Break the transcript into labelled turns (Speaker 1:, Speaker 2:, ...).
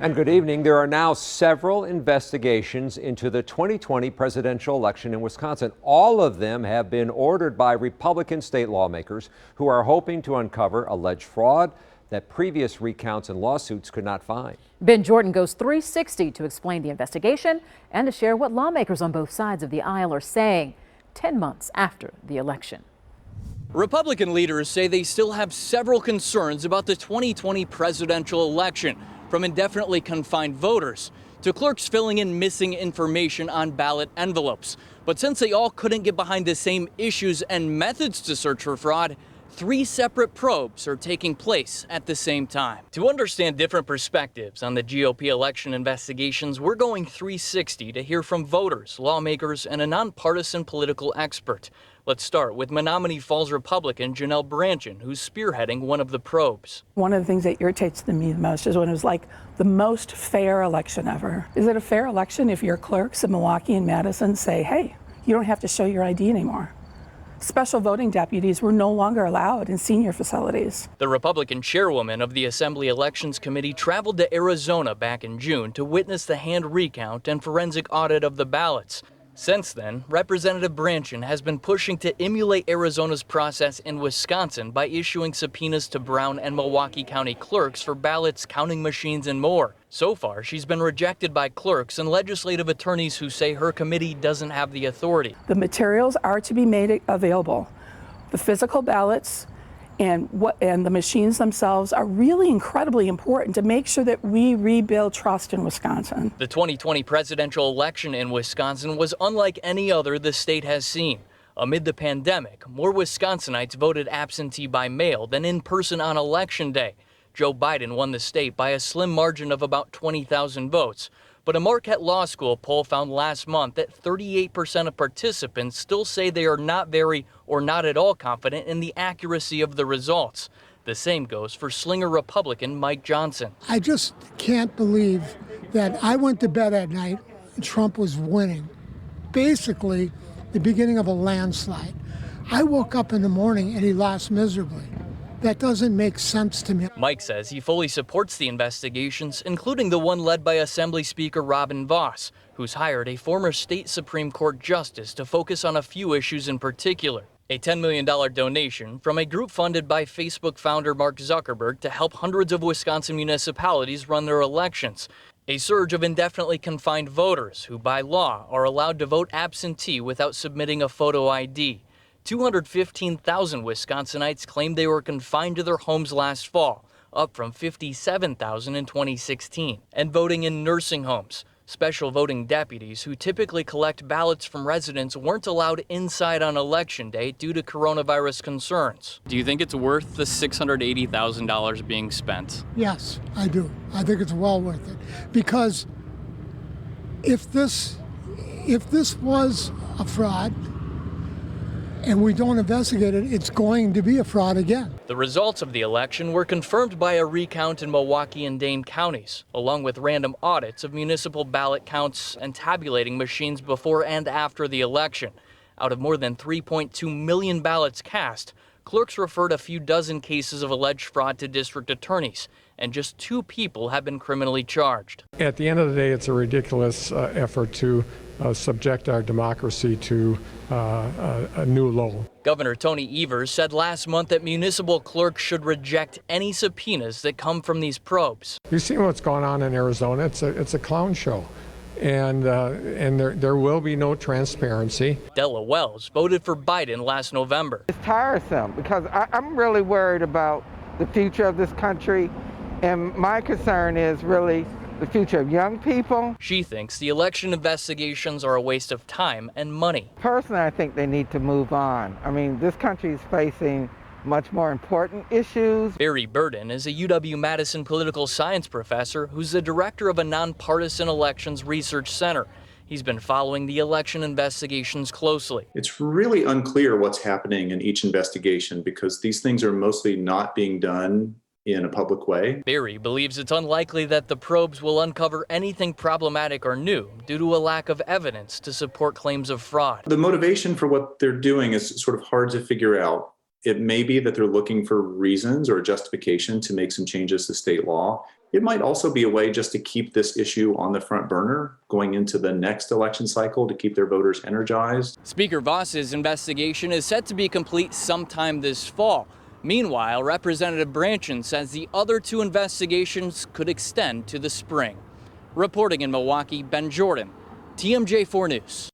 Speaker 1: And good evening. There are now several investigations into the 2020 presidential election in Wisconsin. All of them have been ordered by Republican state lawmakers who are hoping to uncover alleged fraud that previous recounts and lawsuits could not find.
Speaker 2: Ben Jordan goes 360 to explain the investigation and to share what lawmakers on both sides of the aisle are saying 10 months after the election.
Speaker 3: Republican leaders say they still have several concerns about the 2020 presidential election, from indefinitely confined voters to clerks filling in missing information on ballot envelopes. But since they all couldn't get behind the same issues and methods to search for fraud, 3 separate probes are taking place at the same time. To understand different perspectives on the GOP election investigations, we're going 360 to hear from voters, lawmakers, and a nonpartisan political expert. Let's start with Menominee Falls Republican JANEL, who's spearheading one of the probes.
Speaker 4: One of the things that irritates me the most is when it was like the most fair election ever. Is it a fair election if your clerks in Milwaukee and Madison say, hey, you don't have to show your ID anymore? Special voting deputies were no longer allowed in senior facilities.
Speaker 3: The Republican chairwoman of the Assembly Elections Committee traveled to Arizona back in June to witness the hand recount and forensic audit of the ballots. Since then, Representative BRANDTJEN has been pushing to emulate Arizona's process in Wisconsin by issuing subpoenas to Brown and Milwaukee County clerks for ballots, counting machines, and more. So far, she's been rejected by clerks and legislative attorneys who say her committee doesn't have the authority.
Speaker 4: The materials are to be made available. The physical ballots and the machines themselves are really incredibly important to make sure that we rebuild trust in Wisconsin.
Speaker 3: The 2020 presidential election in Wisconsin was unlike any other the state has seen. Amid the pandemic, more Wisconsinites voted absentee by mail than in person on Election Day. Joe Biden won the state by a slim margin of about 20,000 votes. But a Marquette Law School poll found last month that 38% of participants still say they are not very or not at all confident in the accuracy of the results. The same goes for Slinger Republican Mike Johnson.
Speaker 5: I just can't believe that I went to bed at night and Trump was winning. Basically, the beginning of a landslide. I woke up in the morning and he lost miserably. That doesn't make sense to me.
Speaker 3: Mike says he fully supports the investigations, including the one led by Assembly Speaker Robin Vos, who's hired a former state Supreme Court justice to focus on a few issues in particular. A $10 million donation from a group funded by Facebook founder Mark Zuckerberg to help hundreds of Wisconsin municipalities run their elections. A surge of indefinitely confined voters who, by law, are allowed to vote absentee without submitting a photo ID. 215,000 Wisconsinites claimed they were confined to their homes last fall, up from 57,000 in 2016. And voting in nursing homes. Special voting deputies who typically collect ballots from residents weren't allowed inside on Election Day due to coronavirus concerns. Do you think it's worth the $680,000 being spent?
Speaker 5: Yes, I do. I think it's well worth it. Because if this was a fraud, and we don't investigate it, it's going to be a fraud again.
Speaker 3: The results of the election were confirmed by a recount in Milwaukee and Dane counties, along with random audits of municipal ballot counts and tabulating machines before and after the election. Out of more than 3.2 million ballots cast, clerks referred a few dozen cases of alleged fraud to district attorneys, and just 2 people have been criminally charged.
Speaker 6: At the end of the day, it's a ridiculous effort to subject our democracy to a new low.
Speaker 3: Governor Tony Evers said last month that municipal clerks should reject any subpoenas that come from these probes.
Speaker 6: You've seen what's going on in Arizona. It's a clown show. And there will be no transparency.
Speaker 3: Della Wells voted for Biden last November.
Speaker 7: It's tiresome because I'm really worried about the future of this country, and my concern is really the future of young people.
Speaker 3: She thinks the election investigations are a waste of time and money.
Speaker 7: Personally, I think they need to move on. I mean, this country is facing much more important issues.
Speaker 3: Barry Burden is a UW-Madison political science professor who's the director of a nonpartisan elections research center. He's been following the election investigations closely.
Speaker 8: It's really unclear what's happening in each investigation because these things are mostly not being done in a public way.
Speaker 3: Barry believes it's unlikely that the probes will uncover anything problematic or new due to a lack of evidence to support claims of fraud.
Speaker 8: The motivation for what they're doing is sort of hard to figure out. It may be that they're looking for reasons or justification to make some changes to state law. It might also be a way just to keep this issue on the front burner going into the next election cycle to keep their voters energized.
Speaker 3: Speaker Voss's investigation is set to be complete sometime this fall. Meanwhile, Representative BRANTJEN says the other 2 investigations could extend to the spring. Reporting in Milwaukee, Ben Jordan, TMJ4 News.